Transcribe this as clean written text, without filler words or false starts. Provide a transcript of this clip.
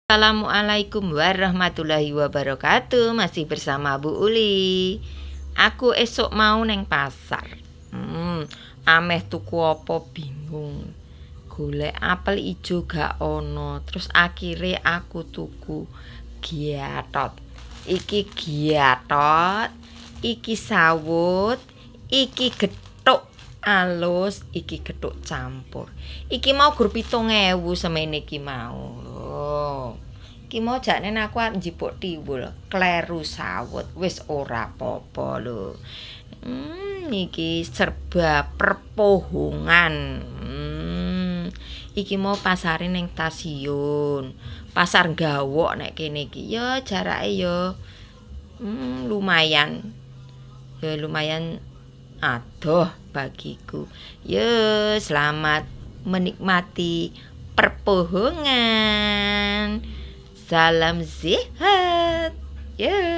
Assalamualaikum warahmatullahi wabarakatuh. Masih bersama Bu Uli. Aku esok mau neng pasar. Ameh tuku apa bingung. Golek apel ijo gak ono. Terus akhirnya aku tuku giatot. Iki giatot, iki sawut, iki gethuk alus, iki gethuk campur. Iki mau gur 7.000 semene iki mau. Iki mau jakne aku arep njipuk tiwul, kleru sawut, wis ora apa-apa lho. Iki serba perpohongan. Iki mau pasare ning stasiun. Pasar Gawok nek kene iki. Ya jarake ya lumayan. Ya lumayan adoh bagiku. Ya selamat menikmati perpohongan. Salam sehat. Ya.